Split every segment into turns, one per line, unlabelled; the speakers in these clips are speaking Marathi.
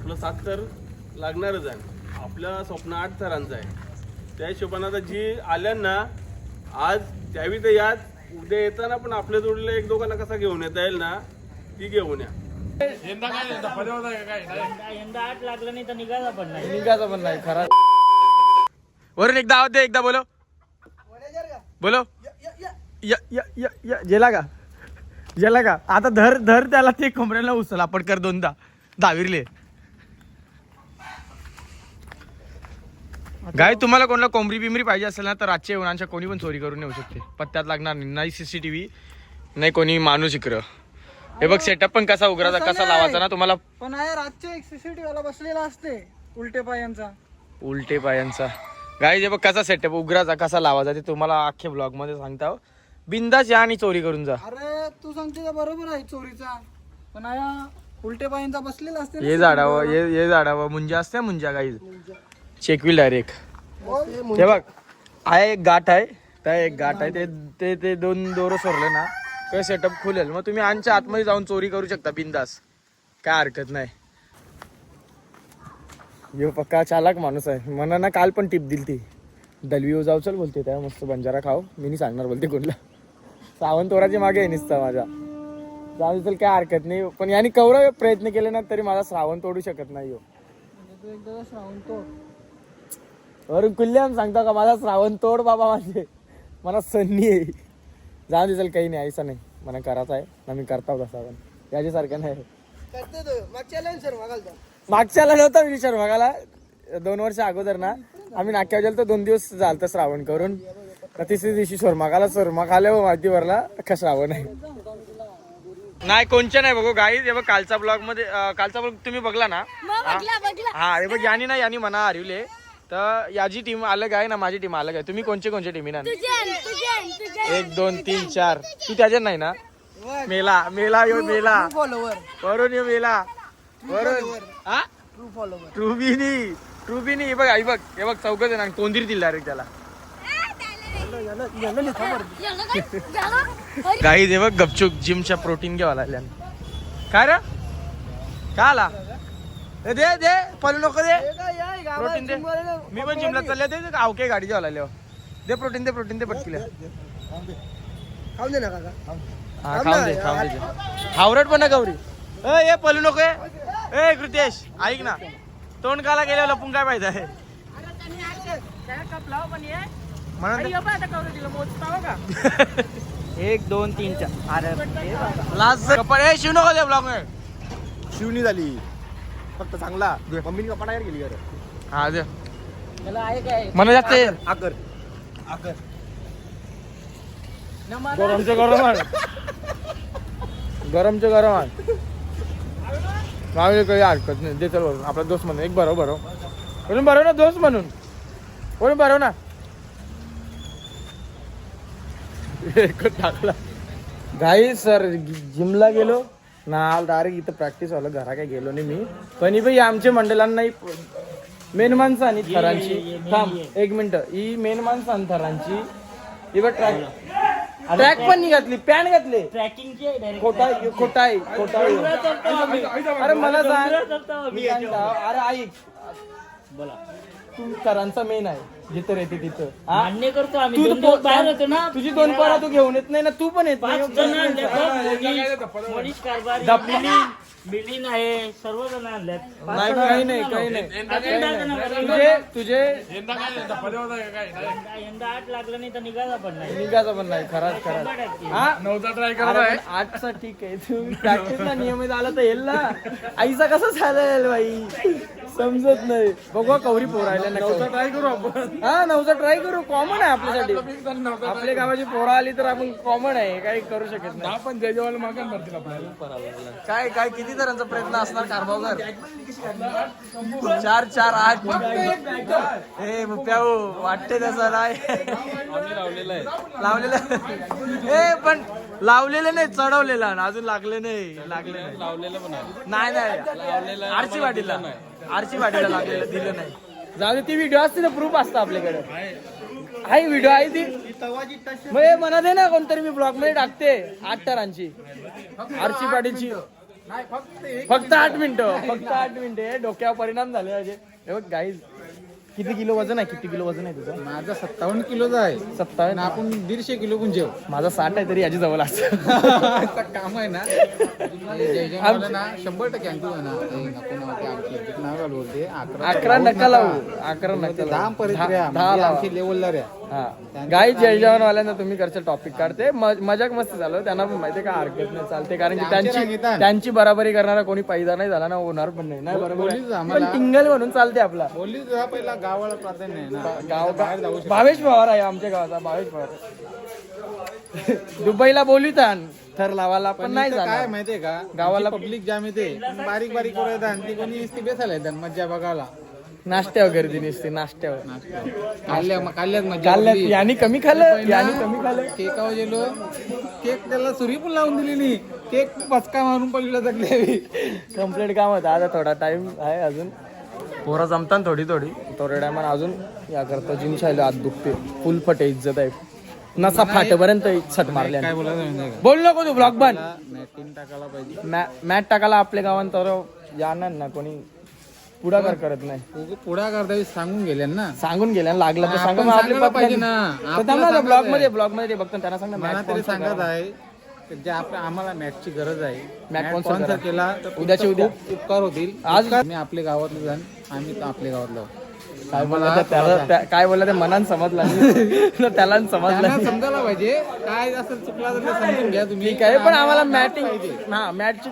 आपलं 7 थर लागणारच आहे. आपलं स्वप्न 8 थरांचं आहे. त्या हिशोबाने आता जी आल्या ना आज त्यावी तर याच, उद्या येताना पण आपल्या जोडीला एक दोघांना कसा घेऊन येता येईल ना ती घेऊन या.
यंदा 8 लागलं नाही तर निघायचा पण नाही
खरा. वरून एकदा आवाज दे, एकदा बोलो बोलो. गेला का गेला का आता धर धर त्याला ते कमरेला उचल आपण कर दोनदा दाविरले. गाय तुम्हाला कोणाला कोंबडी बिमरी पाहिजे असेल ना तर रातच्या उन्हांच्या कोणी पण चोरी करून नेऊ शकते. पत्त्यात लागणार नाही CCTV नाही कोणी माणूस इकडं. हे बघ सेटअप पण कसा उघडायचा कसा लावायचा ना तुम्हाला.
पण आहे रातच्या एक CCTV वाला बसलेला असते उलटे पायांचा.
गाय जे बघ कसा सेटअप उघडायचा कसा लावायचा ते तुम्हाला अख्खे ब्लॉग मध्ये सांगता. बिंदास या आणि चोरी करून जा.
अरे तू सांगते का बरोबर आहे चोरीचा, पण आया उलटे पायांचा बसलेला असते.
ये झाडावं मुंजा असते मुंजा गाई चेकविल डायरेक्ट. ते बघ आहे एक गाठ आहे त्या एक गाठ आहे ते ते 2 दोरं सोडले ना काय सेटअप खुलेल. मग तुम्ही आमच्या आतमध्ये जाऊन चोरी करू शकता बिंदास, काय हरकत नाही. यो पक्का चालाक माणूस आहे. मला ना काल पण टिप दिली ती दलवी जाऊ चल बोलते त्या मस्त बंजारा खाऊ मी नाही सांगणार बोलते कोणला. सावंतोराची मागे आहे निसता माझ्या जाऊ चल काय हरकत नाही. पण यांनी कवरा प्रयत्न केले ना तरी माझा श्रावण तोडू शकत नाही.
एकदा श्रावण तोड
वरून कुल्ल्याम सांगता का माझा श्रावण तोड बाबा माझे मला सन्नी आहे. जाऊ दे चल काही नाही ऐसा नाही मला करायचं आहे ना मी करता तसा पण याच्यासारखं नाही. मागच्याला नव्हता मी विचार बघायला 2 वर्ष अगोदर ना आम्ही नाक्यावर गेलो तर 2 दिवस झालं श्रावण करून. तिसऱ्या दिवशी शोरमा खाल्या माहिती भरला अख्खा श्रावण आहे. नाही कोणच्या नाही बघू गाई. हे बघ कालचा ब्लॉग मध्ये कालचा ब्लॉग तुम्ही बघला ना. हा हे बघ यानी ना यानी मना हरवले तर याची टीम अलग आहे ना माझी टीम अलग आहे. तुम्ही कोणचे टीम ना 1 2 3 4 तू त्याच्यात नाही ना. मेला यो मेला वरून यो मेला वरून हा ट्रूबीनी बघ आई बघ हे बघ चौकच ना कोंदीर दिला रे त्याला. काही दे बघ गपचूक जिमच्या प्रोटीन घ्यावा लागल्या. काय रे का आला दे पळू नको दे प्रोटीन दे. मी पण जिमला चालले ते आवके गाडी घ्यावा लागल्या. दे प्रोटीन दे पटकिल्या
खाऊन दे ना काका.
हा खाऊन दे हावरट पण ना गौरी. ए पळू नको ए कृतेश ऐक ना तोंड काला गेल्यावर लपून काय पाहिजे आहे म्हणून
1 2 3 4 अरे
लास्ट कपडे शिव नको दे ब्लॉग मध्ये
शिवनी झाली फक्त चांगला मम्मीने कपाडा गेली घर.
हा दे
त्याला आहे काय
मला जास्त
आकर
गरमचे गरम मागे काही हरकत नाही. दे चल बरोबर आपला दोस्त म्हणून एक बरोबर ना दोस्त म्हणून बरोबर ना टाकला. गाई सर जिमला गेलो ना डायरेक्ट इथं प्रॅक्टिस व्हायला घरा काय गेलो नाही मी. पण ही आमच्या मंडळांना मेन माणसं आणि थरांची थांब 1 मिनिट ही मेन माणसं आणि थरांची ही बघ ट्रॅक पण नाही घातली पॅन्ट घातले
ट्रॅकिंगची
खोटा आहे अरे मला सांग मी काय म्हणतो, अरे ऐक
बोला
तू थरांचा मेन आहे जिथं येते तिथं
मान्य करतो आम्ही
तू
2 दिवस बाहेर होतो ना.
तुझी 2 पोरा तू घेऊन येत नाही ना तू पण येत
5 जण आणले मनीष कारभारी मिलिंद आहे सर्वजण आणल्यात.
नाही काही नाही तुझे
यंदा 8 लागलं नाही तर निघायचा पण नाही
खराच हा 9चा ट्राय करत 8चा ठीक आहे. तुम्ही प्रॅक्टिसला नियमित आला तर येईल ना. आईचा कसा चालेल बाई समजत नाही. बघू कवरी पोरायला 9चा ट्राय करू आपण. हा 9चा ट्राय करू कॉमन आहे आपल्यासाठी. आपल्या गावाची पोरा आली तर आपण कॉमन आहे काही करू शकत नाही. आपण जयजवाल मागून भरतील आपल्याला काय किती तऱ्हांचा प्रयत्न असणार कारभार 4 4 8 हे मुप्याऊ वाटते तसं नाही लावलेलं हे पण लावलेलं नाही चढवलेलं अजून लागले नाही लावलेलं पण नाही आरची वाटीला लागलेलं दिलं नाही. जाऊ दे ती व्हिडिओ असते ना प्रूफ असतं आपल्याकडे आहे व्हिडिओ आहे ती मग हे म्हणत आहे ना कोणतरी मी ब्लॉग मध्ये टाकते 8 टरांची आरची पाटीलची फक्त 8 मिनिटं डोक्यावर परिणाम झाले अजय. हे बघ गाईज, किती किलो वजन आहे तुझं?
माझा 57 किलोचा आहे.
57.
आपण 150 किलो पण जेव.
माझा 60 आहे तरी याची जवळ असतं.
काम आहे ना ना 100% आणतो ना. नाव बोलते
11 नका लावू. 10 लावा.
लेवलला रे.
गाई जयजवान वाल्यांना तुम्ही करचं टॉपिक काढते, मजाक मस्त झालं. त्यांना पण माहितीये का हरकत नाही, चालते. कारण की त्यांची बराबरी करणारा कोणी पैदा नाही झाला ना, होणार पण नाही. बरोबर आहे. पण टिंगल म्हणून चालते आपला.
बोलली तुझा पहिला गावाला प्राधान्य आहे ना.
गाव भावेश पवार आहे आमच्या गावाचा. भावेश पवार दुबईला बोलविता थर लावायला पण नाही
काय
झालं.
माहितीये का,
गावाला
पब्लिक जाम येते, बारीक बारीक करू येतात. ती कोणी नुसती बेसायला येतात मज्जा बघायला.
नाश्त्यावर गर्दी नसते. नाश्त्यावर
काढल्यात मज्जा.
काल यांनी कमी खाल्लं.
केकावर गेलो, केक त्याला सुरी पण लावून दिली नाही. केक पचका मारून पडलेला जगले.
कम्प्लीट काम होतं. आता थोडा टाइम आहे अजून. पोरं जमतात थोडी थोड्या टायमान अजून या करता. जिम शायला हात दुखते. फुल फटे इज्जत आहे. नसा फाटेपर्यंत छट मारल्या.
काय बोलायचं
बोल नको तू ब्लॉग बन.
मॅटिन टाकायला पाहिजे.
मॅट टाकायला आपल्या गावात तर जाणार ना कोणी पुढाकार करत नाही.
पुढा करता सांगून गेल्या ना.
सांगून गेल्या लागलं तर सांगा.
आपण सांगायला पाहिजे ना.
ब्लॉग मध्ये बघतो त्यांना सांगा.
मला तरी सांगत आहे जे आम्हाला मॅटची गरज आहे.
मॅट
मॅट
sponsor
स्पॉन्सर केला तर
उद्याच्या उद्या
उपकार होतील.
आज
मी आपल्या गावातलं जाण, आम्ही आपल्या गावातलो.
काय बोलला त्याला, काय बोलला ते मनान समजला त्याला समजलं.
त्यांना समजायला पाहिजे. काय असं चुकला तर ते समजून घ्या तुम्ही.
ठीक आहे, पण आम्हाला मॅटिंग मॅटची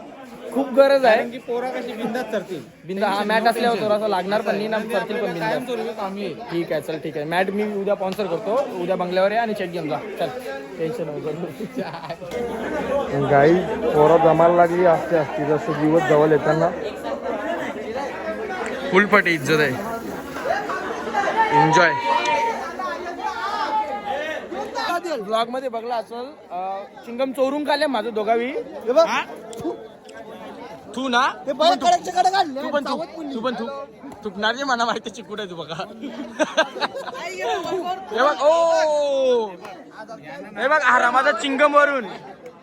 खूप गरज आहे.
कारण की पोरा कशी बिंदात चढतील.
बिंदा हा मॅट असल्यावर थोडासा लागणार पण नाही ना, करतील पण बिंदा.
कायमस्वरूपी कामी आहे.
ठीक आहे, चल ठीक आहे. मॅट मी उद्या स्पॉन्सर करतो. उद्या बंगल्यावर आहे आणि चेक घेऊन जा. चल टेन्शन नको. गाई पोरं जमायला लागली असते जसं दिवस जवळ येताना. फुलफटे इज्जत आहे. एन्जॉय. ब्लॉग मध्ये बघला असेल चिंगम चोरून खाल्ले माझं दोघावी. तू ना तू पण थुकणार नाही. मला माहिती चिकूट आहे तू बघा. हे बघ ओ, हे बघ आरामाचा चिंगम वरून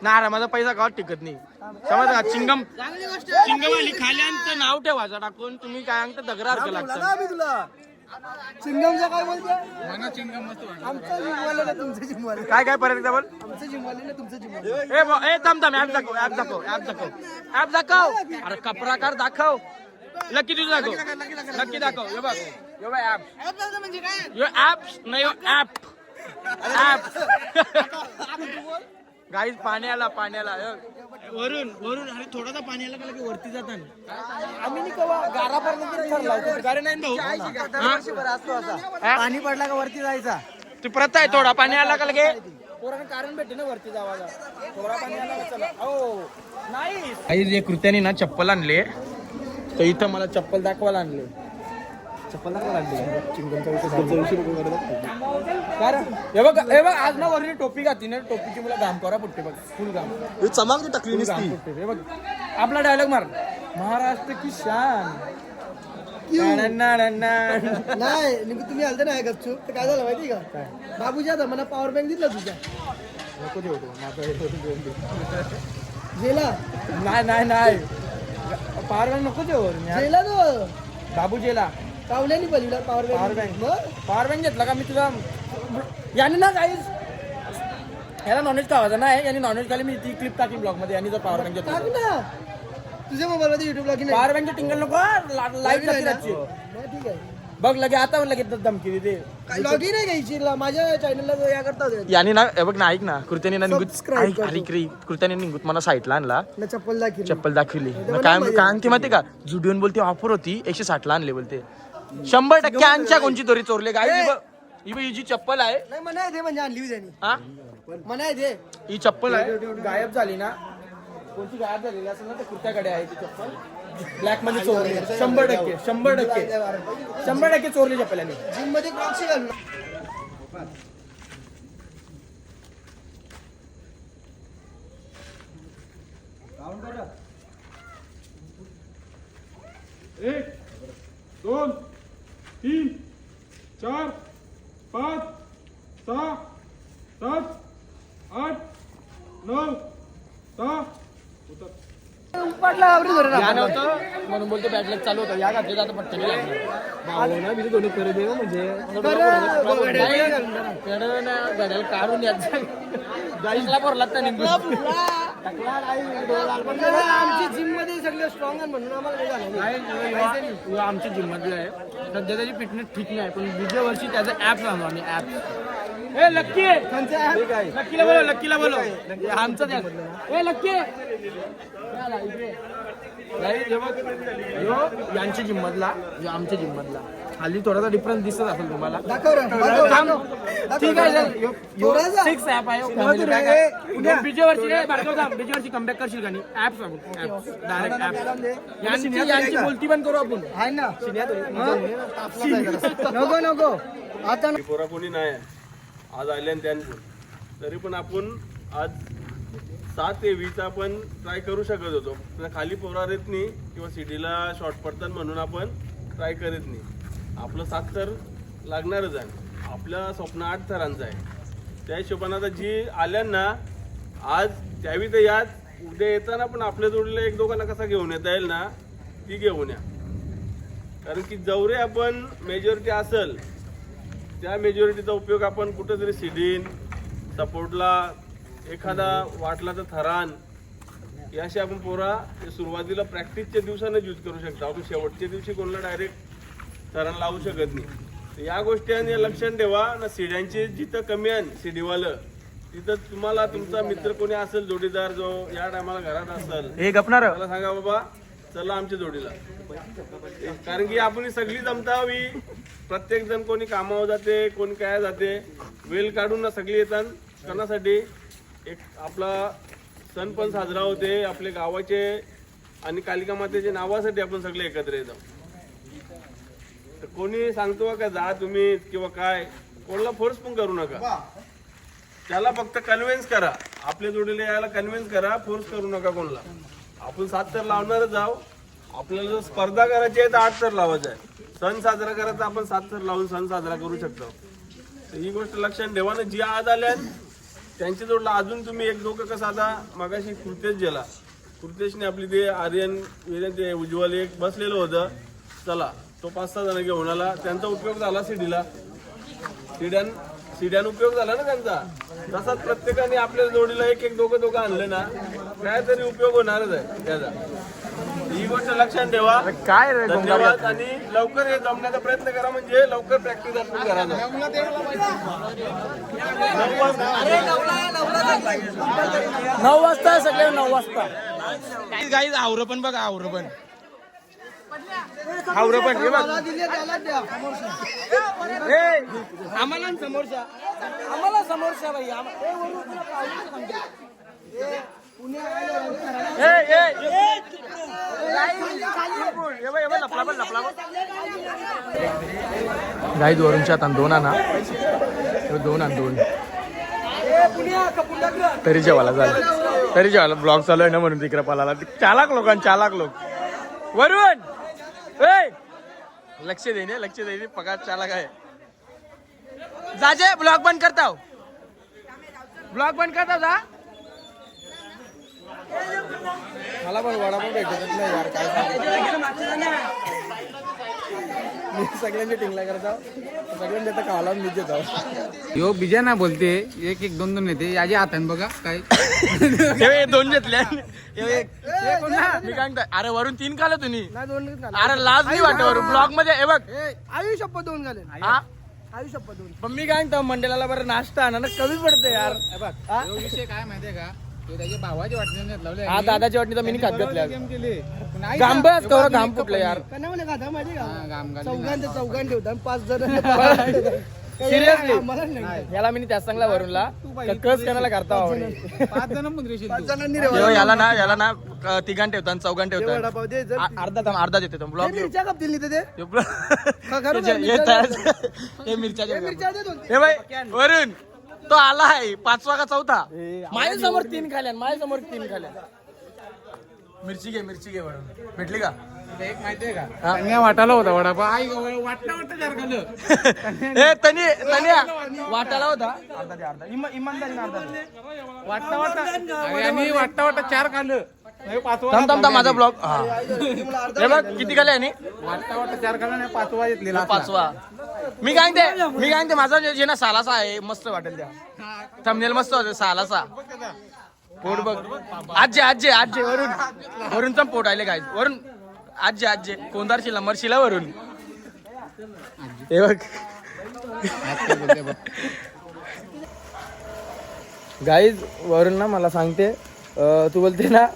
ना. आरामाचा पैसा गावात टिकत नाही, समज का. चिंगम आली खाल्ल्यानंतर नाव ठेवायचं टाकून. तुम्ही काय सांगता दगरा सारखं लागतं.
चिंगमचं काय बोलते?
मला चिंगम मस्त वाटलं.
आमचं जिमवाले ना तुमचं जिमवाले.
काय परत एकदा बोल.
आमचं जिमवाले ना तुमचं जिमवाले.
ए थांब ऍप दाखव. अरे कपराकार दाखव. लकी तुझं दाखव. नक्की दाखव. हे बघ ऍप नाही गाईज पाण्याला वरून अरे थोडासा पाणी आला की वरती जातात. आम्ही नाही कवा गारापर्यंत ठरला. गारे नाही भाऊ.
पाणी पडला का वरती जायचा.
ती प्रथा आहे. थोडा पाणी आला का लगे पोरांना कारण भेटते ना वरती जावायला. थोडा पाणी आला का चला. हो नाही काही जे कृत्याने ना चप्पल आणले तर इथं मला चप्पल दाखवायला आणले. चप्पल दाखवायला आणले. चिंगमचा हे बघ आज ना वरती टोपी घातली ना. टोपीची मला घाम करा पुट्टे बघ. फुल घाम चमक टाकली. हे बघ आपला डायलॉग मार. महाराष्ट्र की शान.
नाही तुम्ही आलते ना गपचूप तर काय झालं माहिती का. बाबूजी मला पॉवर बँक दिला तुझ्या.
नको देऊ
जेला
नाही पॉवर बँक नको देऊ.
जेला तो
बाबू जेला
कावल्यानी पडला पॉवर
पॉवर बँक घेतला का मी तुझा. याने ना काहीच याला नॉनव्हेज खावायचं नाही. यांनी नॉनव्हेज खाली मी ती क्लिप टाकली ब्लॉग मध्ये. आणि जर पॉवर बँक घेतला
ना तुझ्या मोबाईल मध्ये युट्यूब लॉगिन
पॉवर बँकचे टिंगल नको. लाईव्ह
ठीक आहे.
बघ लगे आता लगेच धमकी देते.
लॉगिन आहे घ्यायची माझ्या चॅनलला या करता
याने ना बघ ना ऐक ना कृत्याने ना कृत्याने निघूत मला साईटला आणला. चप्पल दाखवली काय ती माहिती का. जुडिओन बोलते ऑफर होती 160 ला आणले बोलते. 100% आमच्या कोणची तोरी चोरले. काय ही जी चप्पल आहे
नाही म्हणा दे म्हणजे आणली त्यांनी.
हा
म्हणा दे
ही चप्पल आहे गायब झाली ना. कोणती गायब झालेली असेल ना तर कुर्त्याकडे आहे ती चप्पल. ब्लॅक मध्ये चोरली. 100% चोरली चप्पल याने.
जिम मध्ये क्रॉक्स घालून.
एक 2 3 4 5 6 7 8 9 10 उतर.
उपटला आवडी धरून
या
आपण.
नव्हतं म्हणून बोलतो बॅटलॅग चालू होतं या घातले आता पटकन मी दोन्ही करू दे म्हणजे घड्याला काढून यायचं गाईला भरला तर निघून
आमची जिम मध्ये सगळे स्ट्रॉंग आहे म्हणून आम्हाला काही झालं नाही.
आमची जिम्मतला आहे सध्या त्याची फिटनेस ठीक नाही पण दुसऱ्या वर्षी त्याचा ऍप आणू आम्ही ऍप ए लक्की लक्कीला बोलो लक्कीला बोलो आमचं त्या ए लक्की यांची जिम्मतला आमच्या जिम्मतला खाली थोडासा डिफरन्स दिसत असेल तुम्हाला
दाखव रे, दाखव.
ठीक आहे सर
थोडासा.
सिक्स ऍप आहे बीजे वर्षी कमबॅक करशील का नाही ऍप सांगू डायरेक्ट ऍप यांची बोलती पण करू आपण
आहे ना नको नको आता
पोरा कोणी नाही आहे. आज आल्यान त्यांनी तरी पण आपण आज 7 ते 20 आपण ट्राय करू शकत होतो पण खाली पोरा येत नाही किंवा सिटीला शॉर्ट पडतात म्हणून आपण ट्राय करीत नाही. आपलं 7 तर लागणारच आहे. आपलं स्वप्न 8 थरांचं आहे. त्या हिशोबाने आता जी आल्यांना आज त्यावी तर याच उद्या येताना पण आपल्या जोडीला एक दोघांना कसा घेऊन येता येईल ना ती घेऊन या. कारण की जवरे आपण मेजॉरिटी असेल त्या मेजॉरिटीचा उपयोग आपण कुठेतरी सिडीन सपोर्टला एखादा वाटला तर थरान याशी आपण पोरा सुरुवातीला प्रॅक्टिसच्या दिवसानं यूज करू शकतो. आपण शेवटच्या दिवशी कोणाला डायरेक्ट थरान लावू शकत नाही. तर या गोष्टी लक्षात ठेवा ना. सिड्यांची जिथं कमी आहे सिडीवालं तिथं तुम्हाला तुमचा मित्र कोणी असेल जोडीदार जो या टायमाला घरात असेल
हे गपणार
त्याला सांगा बाबा चला आमच्या जोडीला. कारण की आपण ही सगळी जमता हवी. प्रत्येक जण कोणी कामावर जाते कोणी काय जाते वेळ काढून ना सगळी येतात करण्यासाठी एक आपला सण पण साजरा होते. आपले गावाचे आणि कालिका मातेच्या नावासाठी आपण सगळे एकत्र येतो. तर कोणी सांगतो का जा तुम्ही किंवा काय कोणाला फोर्स पण करू नका. त्याला फक्त कन्व्हिन्स करा. आपल्या जोडीला यायला कन्व्हिन्स करा. फोर्स करू नका कोणाला. आपण 7 तर लावणारच जाऊ. आपल्याला जर स्पर्धा करायची आहे तर 8 तर लावायचं आहे. सण साजरा करायचा आपण 7 तर लावून सण साजरा करू शकतो. तर ही गोष्ट लक्षात ठेवा ना. जी आज आल्या त्यांच्या जोडला अजून तुम्ही एक दोघं कसं आता मगाशी कृतेश गेला. कृतेशने आपली ते आर्यन ते उज्ज्वल एक बसलेलं होतं. चला तो 5-6 जण घेऊन आला. त्यांचा उपयोग झाला सिडीला. सिड्यान उपयोग झाला ना त्यांचा. तसाच प्रत्येकाने आपल्या जोडीला एक दोघं आणलं ना काहीतरी उपयोग होणारच आहे त्याचा. ही गोष्ट लक्षात ठेवा.
काय रे
धन्यवाद. आणि लवकर हे जमण्याचा प्रयत्न करा म्हणजे लवकर प्रॅक्टिस आपण करा.
9 वाजता सगळे 9 वाजता गाईज आवरं पण बघा आवरं पण हे बघ
दिले त्याला द्या
आम्हाला समोरच्या भाई गाईज वरूनच्या आता 2 आणा 2 तरी जेवायला झालं तरी जेवायला ब्लॉग चालू आहे ना म्हणून तिकडे पळाला 4 लाख लोक वरून लक्ष देणे पगार 4 लाख आहे. जाजे ब्लॉग बंद करता जा. मला पण वडापाव भेटत नाही यार काय मी सगळ्यांची टिंगला करता सगळ्यांनी आता खायला मी देतो.
यो बिजा ना बोलते 1-2 येते याच्या हाताने बघा काय
2 घेतले मी काय म्हणतो, अरे वरून 3 खाल्लं तुम्ही.
नाही 2
अरे लाज नाही वाटत वरून ब्लॉग मध्ये हे बघ
आयुष्यप्पा 2 घाले
हा
आयुष्यप्पा 2.
पण मी काय म्हणतो मंडळाला बरं नाश्ता आणा कमी पडते यार.
यो विषय काय माहितीये का तो त्याच्या भावाच्या वाटण्यात लावले
हा दादाची वाटणी तर मी खात घेतल्या
गेम केले पण आई
गांबच कवर घाम फुटलं यार.
कन्या म्हणे का माहिती का
गाम
चौघांचे ठेवतात 5 जण
सिरियसली
मला नाही
याला मी त्याच चांगला वरूनला कस करायला करता
5 जण पण रेशील
5 जणांनी
याला ना 3 ठेवतात 4 ठेवतात
वडापाव दे जर
अर्धा देतो ब्लॉग
मिरच्या कापतील तिथे
हे मिरच्या
मिरच्या दे 2.
हे बाई वरून तो आला आहे 5वा का 4था माझ्यासमोर 3 खाल्या माझ्यासमोर 3 खाल्या. मिरची घे वरून भेटली का
एक माहितीये का कन्या वाटाला होता वडापाव आई वाटता चार खाल्लं
ए तनिया वाटाला होता अर्धा इमानदारीने अर्धा
वाटता आणि वाटता 4 खाल्लं
थांब थांब थांब माझा ब्लॉग हा हे बघ किती खाले आणि
वाटता 4 खाला नाही 5वा घेतलेला
5वा मी काय ते माझा जे ना सालासा आहे मस्त वाटेल त्या थंबनेल मस्त होते सालासा पोट बघ आजे वरून पोट आले काय वरून आजे कोणतार शिला मरशिला वरून हे बघ गाईज वरून ना मला सांगते तू बोलते ना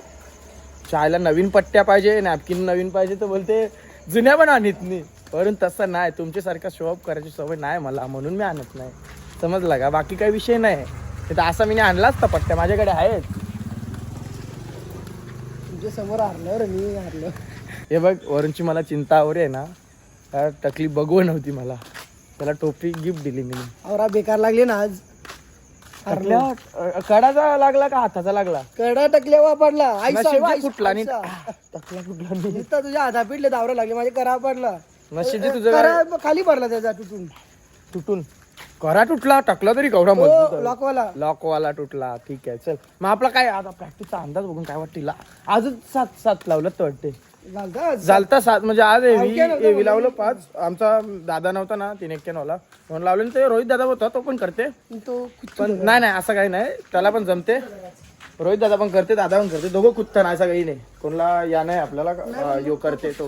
चायला नवीन पट्ट्या पाहिजे नॅपकिन नवीन पाहिजे तर बोलते जुन्या पण आणत नाही वरून तसं नाही तुमच्यासारखा शोअप करायची सवय नाही मला म्हणून मी आणत नाही समजलं का बाकी काही विषय नाही तर असा मी आणलाच तर पट्ट्या माझ्याकडे आहेत
तुमच्या समोर हारलं रे मी हारलो
हे बघ वरूनची मला चिंता वगैरे आहे ना त्या तकलीफ बघू नव्हती मला त्याला टोपी गिफ्ट दिली मी
आवरा बेकार लागली ना आज
कडाचा लागला का हाताचा लागला
कडा टकल्या पडला
नशीब कुठला नाही टकला कुठला नाही
तुझ्या हाता पिटले दावरा लागले माझे करा पडला
नशीब तुझं
करा खाली पडला त्याचा तुटून
तुटून करा तुटला टकला तरी केवढा मजबूत
लॉकवाला
लॉकवाला तुटला ठीक आहे चल मग आपला काय आता प्रॅक्टिसचा अंदाज बघून काय वाटतील अजून 7 लावलं तर वाटते झालता 7 म्हणजे आज एवी लावलं 5 आमचा दादा नव्हता ना 3 एक्क्यानवला म्हणून लावलं ते रोहित दादा होता तो पण करते
तो
पण नाही असं काही नाही त्याला पण जमते रोहित दादा पण करते दादा पण करते दोघं कुठतं नाही असं काही नाही कोणाला या नाही आपल्याला यो करते तो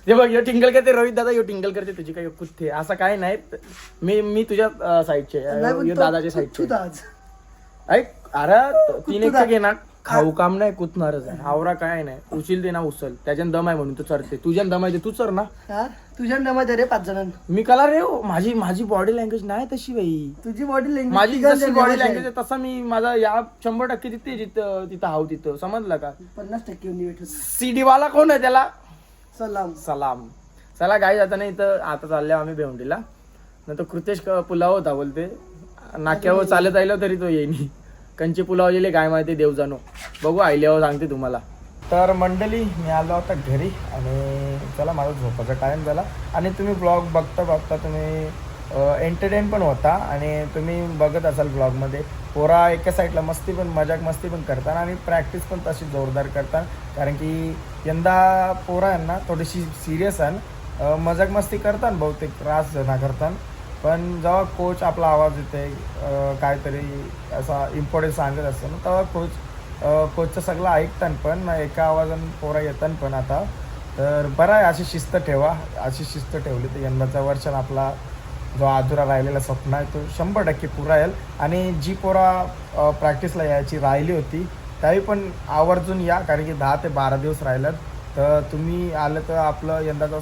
हे बघ यो टिंगल करते रोहित दादा यो टिंगल करते तुझी काही कुठे असं काय नाही मी तुझ्या साईडचे यो दादाच्या साईडचे ऐक अरे 3 एक घे ना खाऊ काम नाही कुतणारच आहे आवरा काय नाही उचल दे ना उचल त्याच्यानं दम आहे म्हणून तू चरते तुझ्यानं दम आहे तू चर ना
तुझ्या नमत रे 5 जणांना
मी कला रे माझी बॉडी लँग्वेज नाही तशी बाई
तुझी बॉडी लँग्वेज
माझी जशी बॉडी लँग्वेज आहे तसा मी माझा या 100% तिथे तिथं हाव तिथं समजलं का
50%
सीडी वाला कोण आहे त्याला
सलाम
चला गाई जाता नाही इथं आता चालले आम्ही भेवंडीला नंतर कृतेश पुलाव होता बोलते नाक्यावर चालत आलो तरी तो येईनी कंची पुलाव गेले काय माहिती देव जाणो बघू आयल्यावर सांगते तुम्हाला तर मंडळी मी आलो आता घरी आणि चला माझा झोपाचा टाईम झाला आणि तुम्ही ब्लॉग बघता तुम्ही एंटरटेन पण होता आणि तुम्ही बघत असाल ब्लॉगमध्ये पोरा एका साईडला मस्ती पण करतात आणि प्रॅक्टिस पण तशी जोरदार करतात कारण की यंदा पोरा यांना थोडीशी सिरियस आहे मजाक मस्ती करतात बहुतेक त्रास जणा करतात पण जेव्हा कोच आपला आवाज येते काहीतरी असा इम्पॉर्टन्स सांगत असतो ना तेव्हा कोचचं सगळं ऐकतात पण एका आवाजानं पोरा येतात पण आता तर बरं आहे अशी शिस्त ठेवा अशी शिस्त ठेवली तर यंदाचा वर्षात आपला जो अधुरा राहिलेला स्वप्न आहे तो 100% पुरा येईल आणि जी पोरा प्रॅक्टिसला यायची राहिली होती त्याही पण आवर्जून या कारण की 10 ते 12 दिवस राहिल्यात तर तुम्ही आलं तर आपलं यंदाचा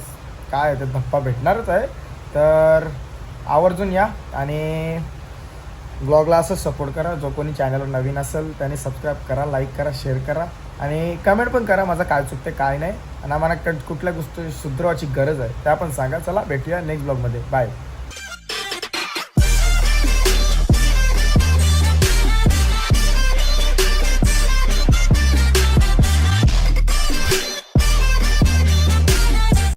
काय आहे ते धप्पा भेटणारच आहे तर आवर्जून या आणि ब्लॉगला असंच सपोर्ट करा जो कोणी चॅनलवर नवीन असेल त्याने सबस्क्राईब करा लाईक करा शेअर करा आणि कमेंट पण करा माझं काय चुकते काय नाही आणि आम्हाला कुठल्या गोष्टी सुधारवायची गरज आहे त्या पण सांगा चला भेटूया नेक्स्ट ब्लॉगमध्ये बाय